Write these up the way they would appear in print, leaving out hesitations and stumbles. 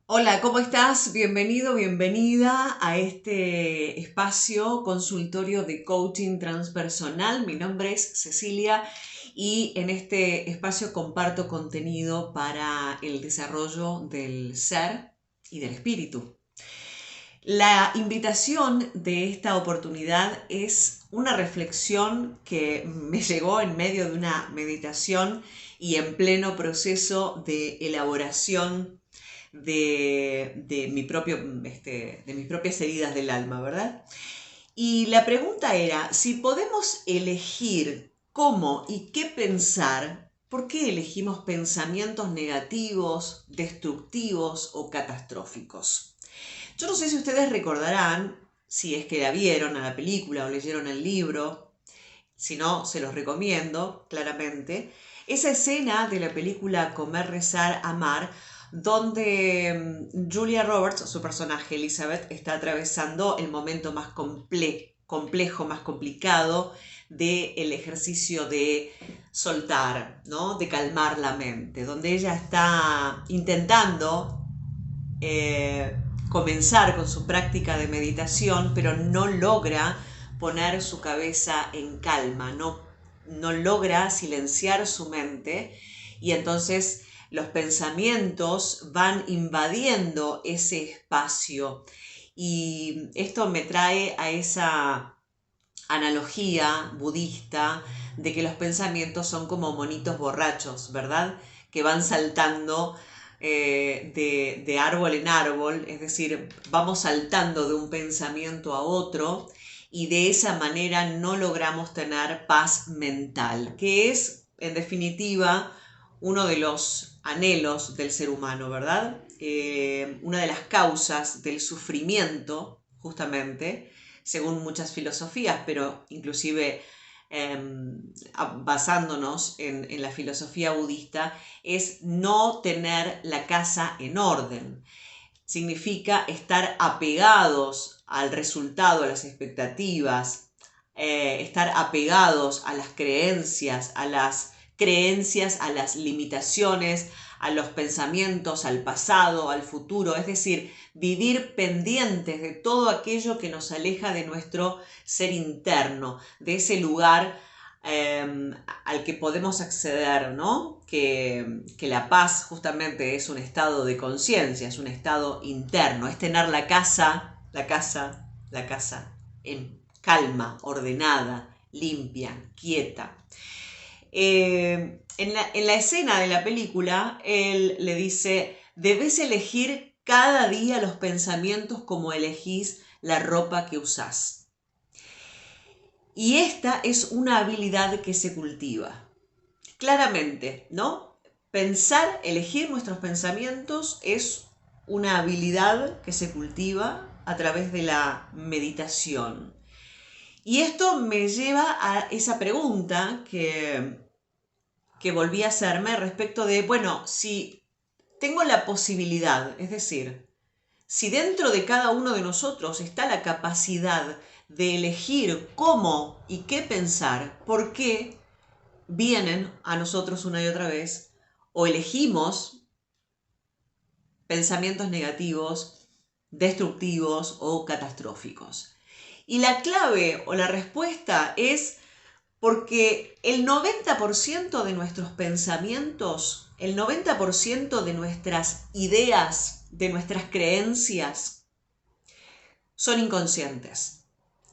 Hola, ¿cómo estás? Bienvenido, bienvenida a este espacio consultorio de coaching transpersonal. Mi nombre es Cecilia y en este espacio comparto contenido para el desarrollo del ser y del espíritu. La invitación de esta oportunidad es una reflexión que me llegó en medio de una meditación y en pleno proceso de elaboración de mi propio, de mis propias heridas del alma, ¿verdad? Y la pregunta era, si podemos elegir cómo y qué pensar, ¿por qué elegimos pensamientos negativos, destructivos o catastróficos? Yo no sé si ustedes recordarán, si es que la vieron a la película o leyeron el libro, si no, se los recomiendo claramente, esa escena de la película Comer, Rezar, Amar, donde Julia Roberts, su personaje Elizabeth, está atravesando el momento más complejo, más complicado del ejercicio de soltar, ¿no? De calmar la mente, donde ella está intentando eh, comenzar con su práctica de meditación, pero no logra poner su cabeza en calma, no logra silenciar su mente y entonces los pensamientos van invadiendo ese espacio. Y esto me trae a esa analogía budista de que los pensamientos son como monitos borrachos, ¿verdad? Que van saltando de árbol en árbol, es decir, vamos saltando de un pensamiento a otro y de esa manera no logramos tener paz mental, que es, en definitiva, uno de los anhelos del ser humano, ¿verdad? Una de las causas del sufrimiento, justamente, según muchas filosofías, pero inclusive basándonos en la filosofía budista, es no tener la casa en orden. Significa estar apegados al resultado, a las expectativas, estar apegados a las creencias, a las limitaciones, a los pensamientos, al pasado, al futuro, es decir, vivir pendientes de todo aquello que nos aleja de nuestro ser interno, de ese lugar al que podemos acceder, ¿no? Que la paz justamente es un estado de conciencia, es un estado interno, es tener la casa en calma, ordenada, limpia, quieta. En la escena de la película, él le dice, debes elegir cada día los pensamientos como elegís la ropa que usás. Y esta es una habilidad que se cultiva. Claramente, ¿no? Pensar, elegir nuestros pensamientos es una habilidad que se cultiva a través de la meditación. Y esto me lleva a esa pregunta que volví a hacerme respecto de, bueno, si tengo la posibilidad, es decir, si dentro de cada uno de nosotros está la capacidad de elegir cómo y qué pensar, por qué vienen a nosotros una y otra vez, o elegimos pensamientos negativos, destructivos o catastróficos. Y la clave o la respuesta es porque el 90% de nuestros pensamientos, el 90% de nuestras ideas, de nuestras creencias, son inconscientes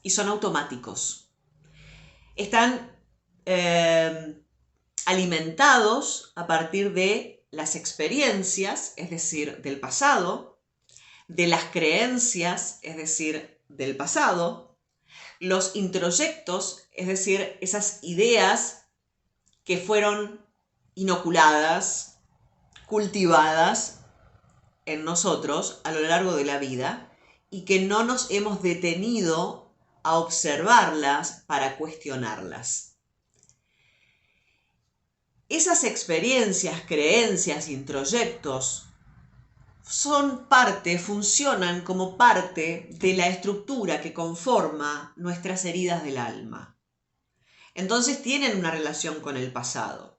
y son automáticos. Están alimentados a partir de las experiencias, es decir, del pasado, de las creencias, es decir, del pasado, los introyectos, es decir, esas ideas que fueron inoculadas, cultivadas en nosotros a lo largo de la vida y que no nos hemos detenido a observarlas para cuestionarlas. Esas experiencias, creencias, introyectos funcionan como parte de la estructura que conforma nuestras heridas del alma. Entonces tienen una relación con el pasado.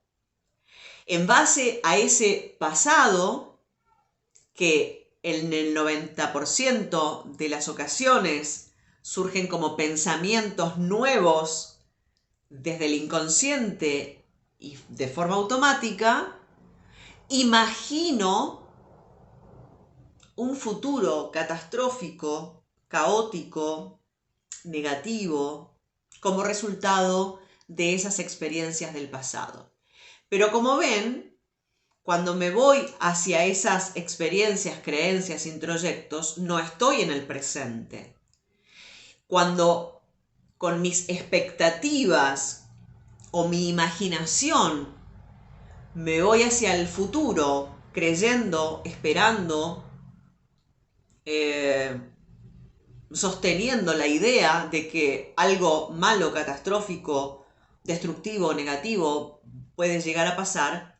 En base a ese pasado, que en el 90% de las ocasiones surgen como pensamientos nuevos desde el inconsciente y de forma automática, imagino un futuro catastrófico, caótico, negativo, como resultado de esas experiencias del pasado. Pero como ven, cuando me voy hacia esas experiencias, creencias, introyectos, no estoy en el presente. Cuando con mis expectativas o mi imaginación me voy hacia el futuro, creyendo, esperando, sosteniendo la idea de que algo malo, catastrófico, destructivo, negativo puede llegar a pasar,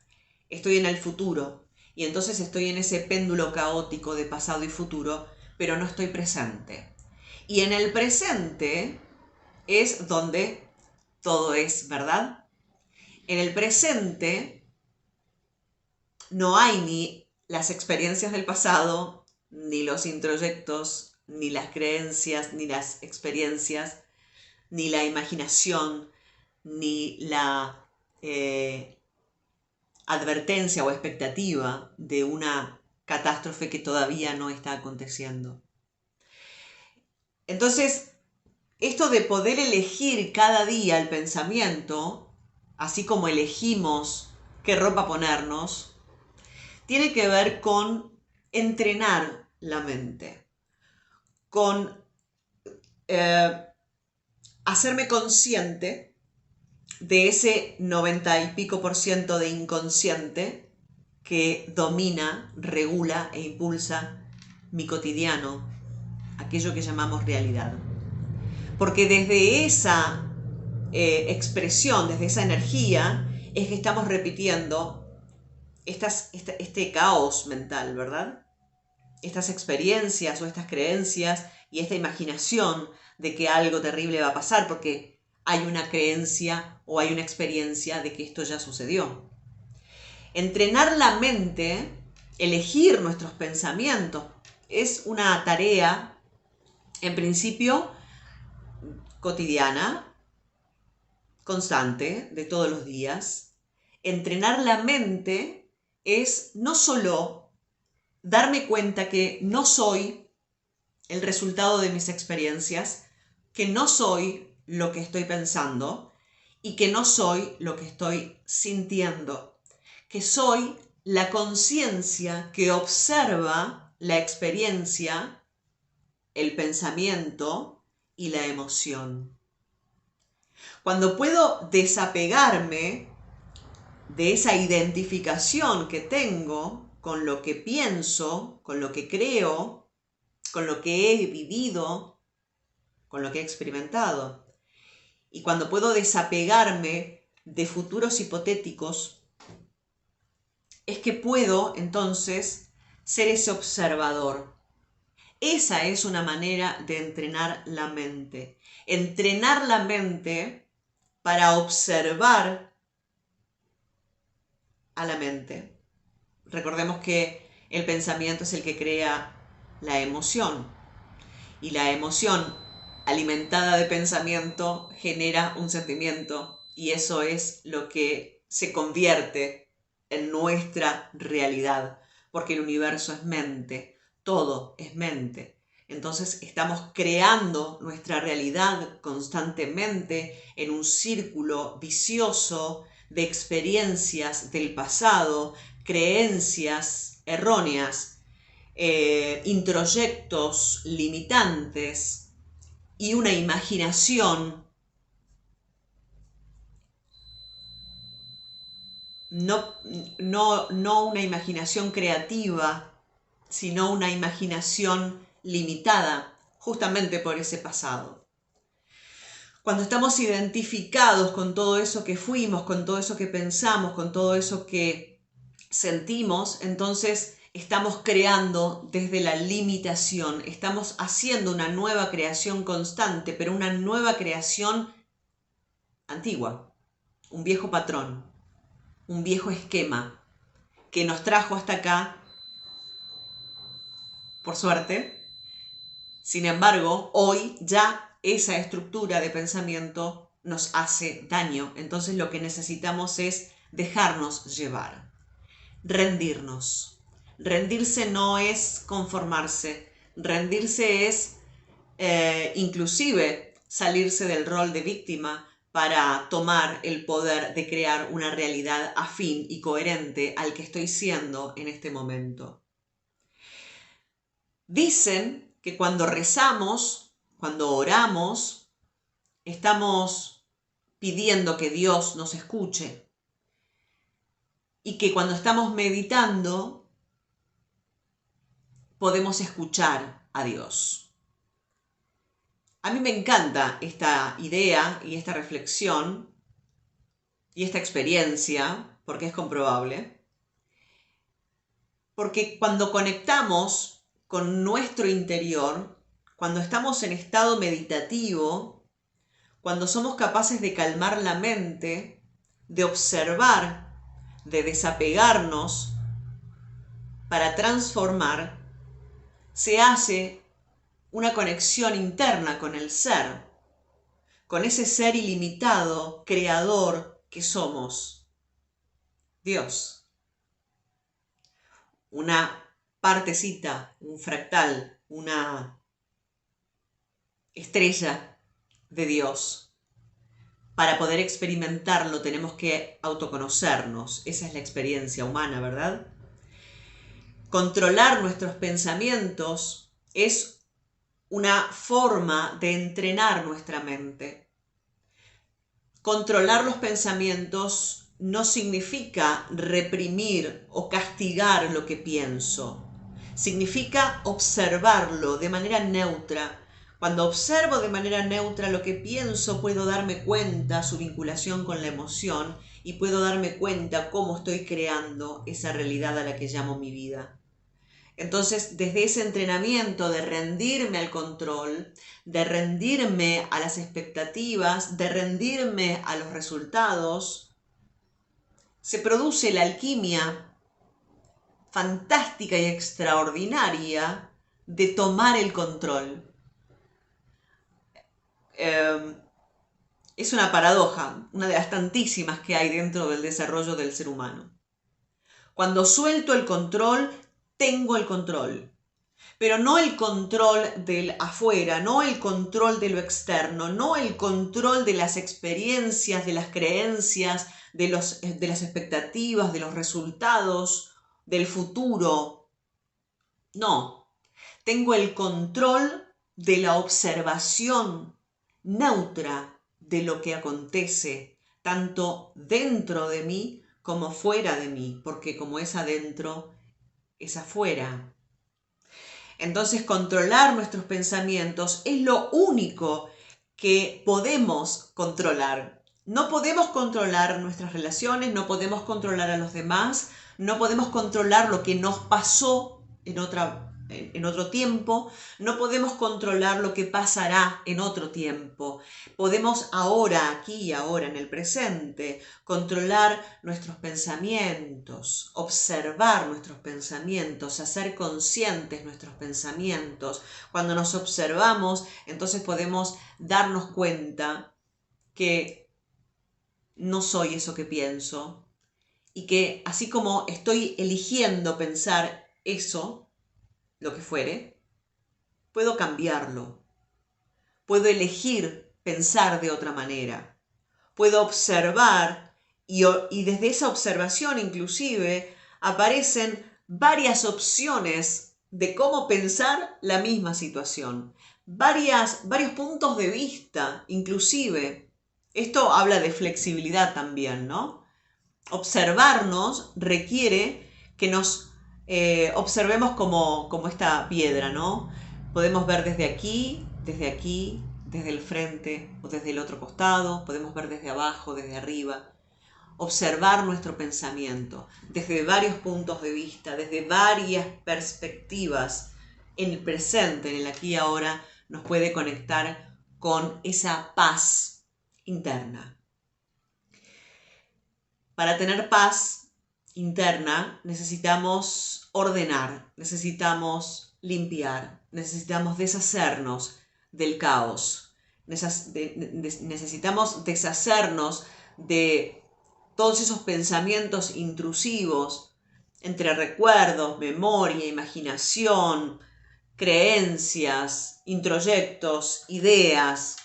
estoy en el futuro. Y entonces estoy en ese péndulo caótico de pasado y futuro, pero no estoy presente. Y en el presente es donde todo es, ¿verdad? En el presente no hay ni las experiencias del pasado, ni los introyectos, ni las creencias, ni las experiencias, ni la imaginación, ni la advertencia o expectativa de una catástrofe que todavía no está aconteciendo. Entonces, esto de poder elegir cada día el pensamiento, así como elegimos qué ropa ponernos, tiene que ver con entrenar la mente, con hacerme consciente de ese 90 y pico % de inconsciente que domina, regula e impulsa mi cotidiano, aquello que llamamos realidad. Porque desde esa expresión, desde esa energía, es que estamos repitiendo este caos mental, ¿verdad? Estas experiencias o estas creencias y esta imaginación de que algo terrible va a pasar porque hay una creencia o hay una experiencia de que esto ya sucedió. Entrenar la mente, elegir nuestros pensamientos, es una tarea, en principio, cotidiana, constante, de todos los días. Entrenar la mente es no solo darme cuenta que no soy el resultado de mis experiencias, que no soy lo que estoy pensando y que no soy lo que estoy sintiendo, que soy la conciencia que observa la experiencia, el pensamiento y la emoción. Cuando puedo desapegarme de esa identificación que tengo con lo que pienso, con lo que creo, con lo que he vivido, con lo que he experimentado, y cuando puedo desapegarme de futuros hipotéticos, es que puedo entonces ser ese observador. Esa es una manera de entrenar la mente. Entrenar la mente para observar a la mente. Recordemos que el pensamiento es el que crea la emoción. Y la emoción alimentada de pensamiento genera un sentimiento. Y eso es lo que se convierte en nuestra realidad. Porque el universo es mente. Todo es mente. Entonces estamos creando nuestra realidad constantemente en un círculo vicioso de experiencias del pasado, creencias erróneas, introyectos limitantes y una imaginación no una imaginación creativa, sino una imaginación limitada justamente por ese pasado. Cuando estamos identificados con todo eso que fuimos, con todo eso que pensamos, con todo eso que sentimos, entonces estamos creando desde la limitación, estamos haciendo una nueva creación constante, pero una nueva creación antigua, un viejo patrón, un viejo esquema que nos trajo hasta acá por suerte. Sin embargo, hoy ya esa estructura de pensamiento nos hace daño. Entonces lo que necesitamos es dejarnos llevar, rendirnos. Rendirse no es conformarse, rendirse es inclusive salirse del rol de víctima para tomar el poder de crear una realidad afín y coherente al que estoy siendo en este momento. Dicen que cuando rezamos, cuando oramos, estamos pidiendo que Dios nos escuche y que cuando estamos meditando podemos escuchar a Dios. A mí me encanta esta idea y esta reflexión y esta experiencia, porque es comprobable, porque cuando conectamos con nuestro interior, cuando estamos en estado meditativo, cuando somos capaces de calmar la mente, de observar, de desapegarnos para transformar, se hace una conexión interna con el ser, con ese ser ilimitado, creador que somos, Dios. Una partecita, un fractal, una estrella de Dios. Para poder experimentarlo tenemos que autoconocernos. Esa es la experiencia humana, ¿verdad? Controlar nuestros pensamientos es una forma de entrenar nuestra mente. Controlar los pensamientos no significa reprimir o castigar lo que pienso. Significa observarlo de manera neutra. Cuando observo de manera neutra lo que pienso, puedo darme cuenta su vinculación con la emoción y puedo darme cuenta cómo estoy creando esa realidad a la que llamo mi vida. Entonces, desde ese entrenamiento de rendirme al control, de rendirme a las expectativas, de rendirme a los resultados, se produce la alquimia fantástica y extraordinaria de tomar el control. Es una paradoja, una de las tantísimas que hay dentro del desarrollo del ser humano. Cuando suelto el control, tengo el control. Pero no el control del afuera, no el control de lo externo, no el control de las experiencias, de las creencias, de las expectativas, de los resultados, del futuro. No, tengo el control de la observación neutra de lo que acontece, tanto dentro de mí como fuera de mí, porque como es adentro, es afuera. Entonces, controlar nuestros pensamientos es lo único que podemos controlar. No podemos controlar nuestras relaciones, no podemos controlar a los demás, no podemos controlar lo que nos pasó en otro tiempo, no podemos controlar lo que pasará en otro tiempo. Podemos ahora, aquí y ahora, en el presente, controlar nuestros pensamientos, observar nuestros pensamientos, hacer conscientes nuestros pensamientos. Cuando nos observamos, entonces podemos darnos cuenta que no soy eso que pienso y que así como estoy eligiendo pensar eso, lo que fuere, puedo cambiarlo. Puedo elegir pensar de otra manera. Puedo observar y desde esa observación inclusive aparecen varias opciones de cómo pensar la misma situación. Varios puntos de vista inclusive. Esto habla de flexibilidad también, ¿no? Observarnos requiere que nos observemos como esta piedra, ¿no? Podemos ver desde aquí, desde el frente o desde el otro costado, podemos ver desde abajo, desde arriba. Observar nuestro pensamiento desde varios puntos de vista, desde varias perspectivas, en el presente, en el aquí y ahora, nos puede conectar con esa paz interna. Para tener paz interna necesitamos ordenar, necesitamos limpiar, necesitamos deshacernos del caos, necesitamos deshacernos de todos esos pensamientos intrusivos entre recuerdos, memoria, imaginación, creencias, introyectos, ideas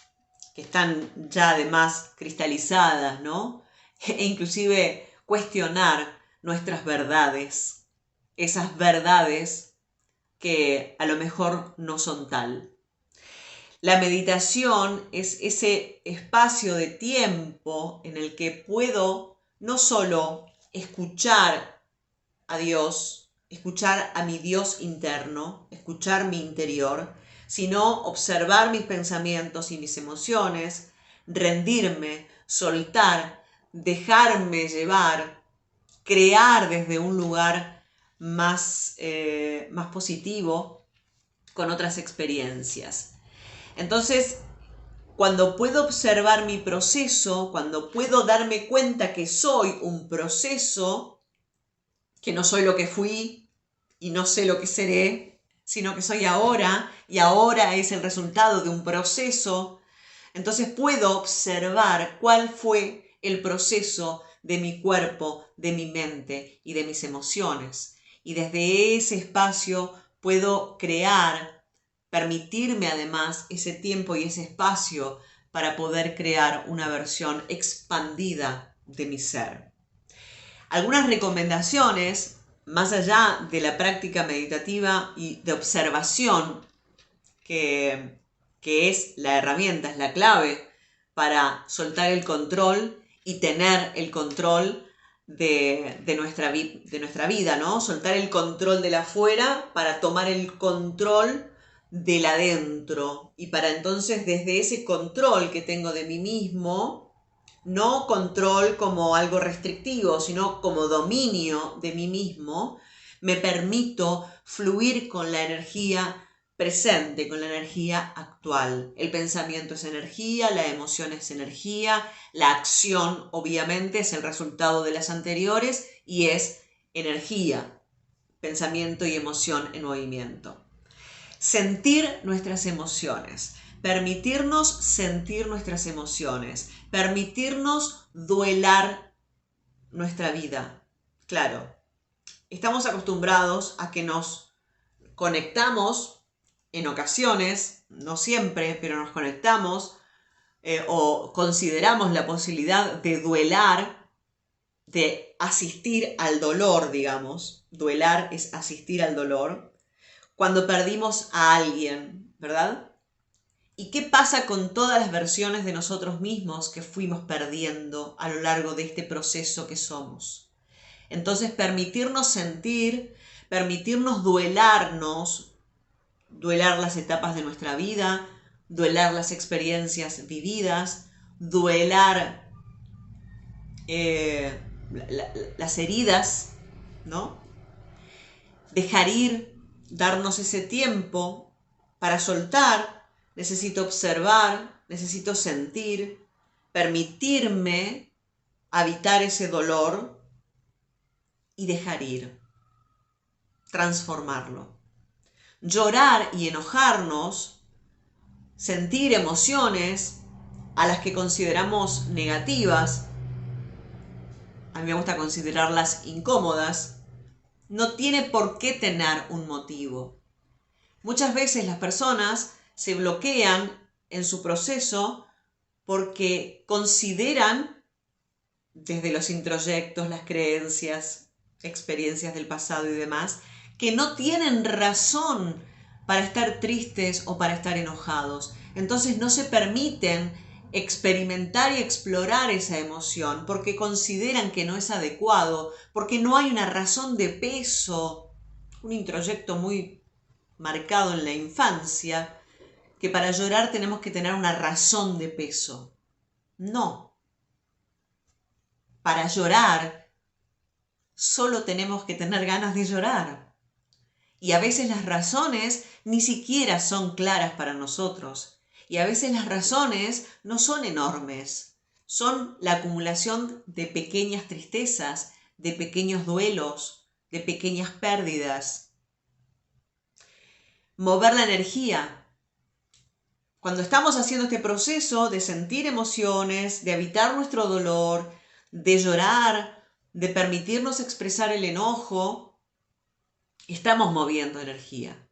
que están ya además cristalizadas, ¿no? E inclusive cuestionar nuestras verdades, esas verdades que a lo mejor no son tal. La meditación es ese espacio de tiempo en el que puedo no solo escuchar a Dios, escuchar a mi Dios interno, escuchar mi interior, sino observar mis pensamientos y mis emociones, rendirme, soltar, dejarme llevar, crear desde un lugar más positivo con otras experiencias. Entonces, cuando puedo observar mi proceso, cuando puedo darme cuenta que soy un proceso, que no soy lo que fui y no sé lo que seré, sino que soy ahora y ahora es el resultado de un proceso, entonces puedo observar cuál fue el proceso de mi cuerpo, de mi mente y de mis emociones. Y desde ese espacio puedo crear, permitirme además ese tiempo y ese espacio para poder crear una versión expandida de mi ser. Algunas recomendaciones, más allá de la práctica meditativa y de observación, que es la herramienta, es la clave para soltar el control y tener el control de nuestra vida, ¿no? Soltar el control del afuera para tomar el control del adentro. Y para entonces, desde ese control que tengo de mí mismo, no control como algo restrictivo, sino como dominio de mí mismo, me permito fluir con la energía presente, con la energía actual. El pensamiento es energía, la emoción es energía, la acción obviamente es el resultado de las anteriores y es energía, pensamiento y emoción en movimiento. Sentir nuestras emociones, permitirnos sentir nuestras emociones, permitirnos duelar nuestra vida. Claro, estamos acostumbrados a que nos conectamos en ocasiones, no siempre, pero nos conectamos o consideramos la posibilidad de duelar, de asistir al dolor, digamos. Duelar es asistir al dolor cuando perdimos a alguien, ¿verdad? ¿Y qué pasa con todas las versiones de nosotros mismos que fuimos perdiendo a lo largo de este proceso que somos? Entonces, permitirnos sentir, permitirnos duelarnos, duelar las etapas de nuestra vida, duelar las experiencias vividas, duelar las heridas, ¿no? Dejar ir, darnos ese tiempo para soltar. Necesito observar, necesito sentir, permitirme habitar ese dolor y dejar ir, transformarlo. Llorar y enojarnos, sentir emociones a las que consideramos negativas, a mí me gusta considerarlas incómodas, no tiene por qué tener un motivo. Muchas veces las personas se bloquean en su proceso porque consideran, desde los introyectos, las creencias, experiencias del pasado y demás, que no tienen razón para estar tristes o para estar enojados. Entonces no se permiten experimentar y explorar esa emoción porque consideran que no es adecuado, porque no hay una razón de peso, un introyecto muy marcado en la infancia, que para llorar tenemos que tener una razón de peso. No. Para llorar solo tenemos que tener ganas de llorar. Y a veces las razones ni siquiera son claras para nosotros. Y a veces las razones no son enormes. Son la acumulación de pequeñas tristezas, de pequeños duelos, de pequeñas pérdidas. mover la energía. Cuando estamos haciendo este proceso de sentir emociones, de habitar nuestro dolor, de llorar, de permitirnos expresar el enojo, estamos moviendo energía.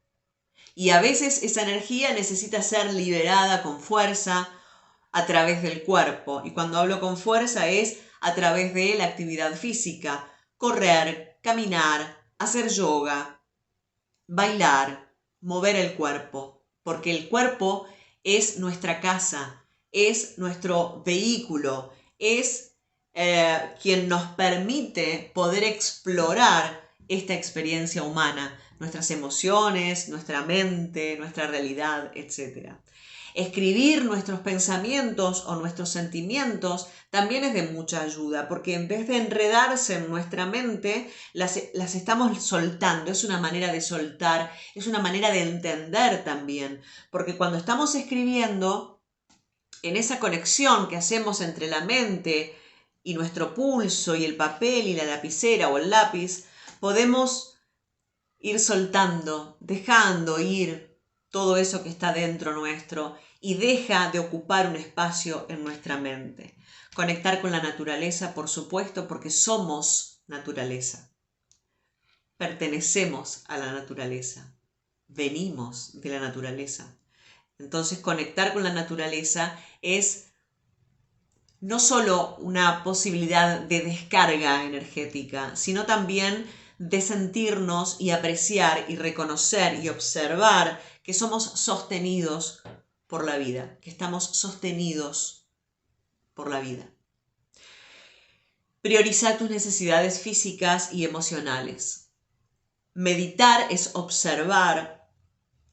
Y a veces esa energía necesita ser liberada con fuerza a través del cuerpo. Y cuando hablo con fuerza es a través de la actividad física, correr, caminar, hacer yoga, bailar, mover el cuerpo, porque el cuerpo es nuestra casa, es nuestro vehículo, es quien nos permite poder explorar esta experiencia humana, nuestras emociones, nuestra mente, nuestra realidad, etc. Escribir nuestros pensamientos o nuestros sentimientos también es de mucha ayuda, porque en vez de enredarse en nuestra mente, las estamos soltando. Es una manera de soltar, es una manera de entender también, porque cuando estamos escribiendo, en esa conexión que hacemos entre la mente y nuestro pulso y el papel y la lapicera o el lápiz, podemos ir soltando, dejando ir todo eso que está dentro nuestro y deja de ocupar un espacio en nuestra mente. Conectar con la naturaleza, por supuesto, porque somos naturaleza. Pertenecemos a la naturaleza. Venimos de la naturaleza. Entonces, conectar con la naturaleza es no solo una posibilidad de descarga energética, sino también de sentirnos y apreciar y reconocer y observar que somos sostenidos por la vida, que estamos sostenidos por la vida. Priorizar tus necesidades físicas y emocionales. Meditar es observar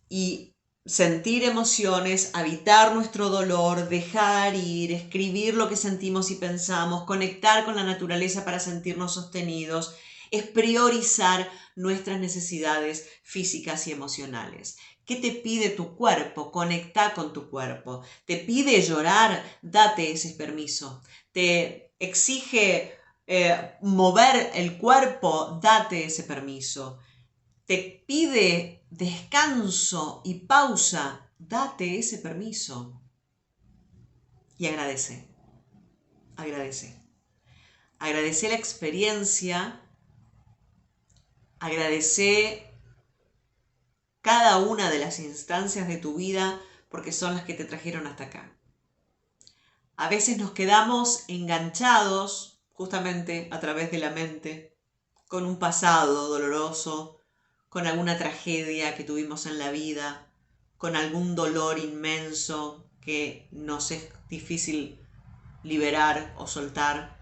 y sentir emociones, habitar nuestro dolor, dejar ir, escribir lo que sentimos y pensamos, conectar con la naturaleza para sentirnos sostenidos, es priorizar nuestras necesidades físicas y emocionales. ¿Qué te pide tu cuerpo? Conecta con tu cuerpo. ¿Te pide llorar? Date ese permiso. ¿Te exige mover el cuerpo? Date ese permiso. ¿Te pide descanso y pausa? Date ese permiso. Y agradece. Agradece. Agradece la experiencia. Agradece cada una de las instancias de tu vida porque son las que te trajeron hasta acá. A veces nos quedamos enganchados justamente a través de la mente con un pasado doloroso, con alguna tragedia que tuvimos en la vida, con algún dolor inmenso que nos es difícil liberar o soltar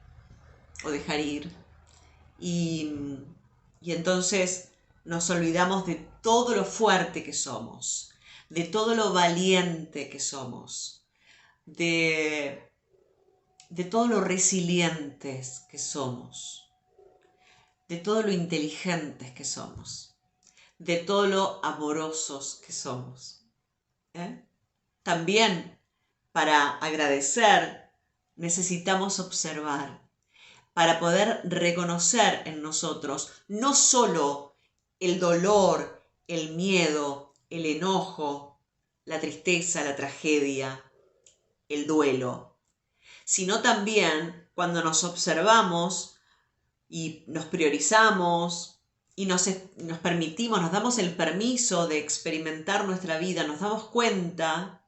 o dejar ir. Y entonces nos olvidamos de todo lo fuerte que somos, de todo lo valiente que somos, de todo lo resilientes que somos, de todo lo inteligentes que somos, de todo lo amorosos que somos. También para agradecer necesitamos observar, para poder reconocer en nosotros no solo el dolor, el miedo, el enojo, la tristeza, la tragedia, el duelo, sino también cuando nos observamos y nos priorizamos y nos permitimos, nos damos el permiso de experimentar nuestra vida, nos damos cuenta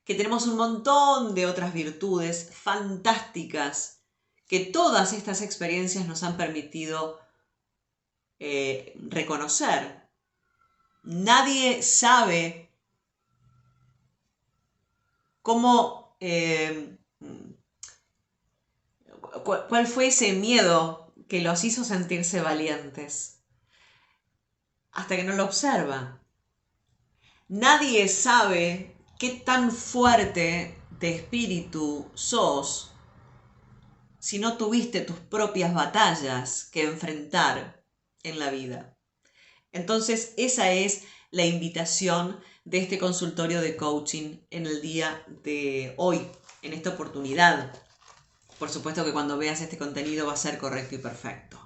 que tenemos un montón de otras virtudes fantásticas que todas estas experiencias nos han permitido reconocer. Nadie sabe cómo, cuál fue ese miedo que los hizo sentirse valientes, hasta que no lo observa. Nadie sabe qué tan fuerte de espíritu sos si no tuviste tus propias batallas que enfrentar en la vida. Entonces, esa es la invitación de este consultorio de coaching en el día de hoy, en esta oportunidad. Por supuesto que cuando veas este contenido va a ser correcto y perfecto.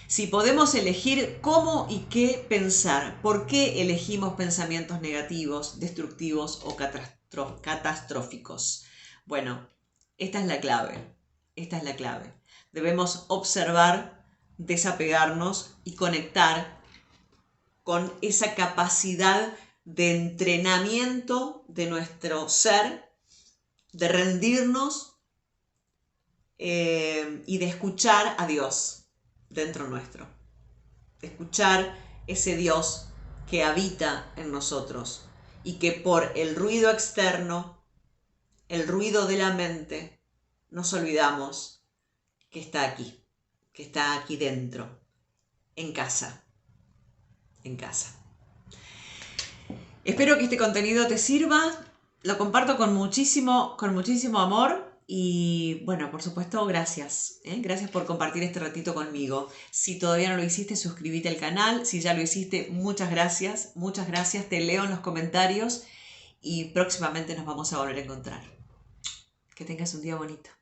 Si podemos elegir cómo y qué pensar, ¿por qué elegimos pensamientos negativos, destructivos o catastróficos? Bueno, esta es la clave. Esta es la clave. Debemos observar, desapegarnos y conectar con esa capacidad de entrenamiento de nuestro ser, de rendirnos y de escuchar a Dios dentro nuestro, de escuchar ese Dios que habita en nosotros y que por el ruido externo, el ruido de la mente, nos olvidamos que está aquí dentro, en casa, en casa. Espero que este contenido te sirva, lo comparto con muchísimo amor. Y bueno, por supuesto, gracias. Gracias por compartir este ratito conmigo. Si todavía no lo hiciste, suscríbete al canal. Si ya lo hiciste, muchas gracias. Muchas gracias. Te leo en los comentarios y próximamente nos vamos a volver a encontrar. Que tengas un día bonito.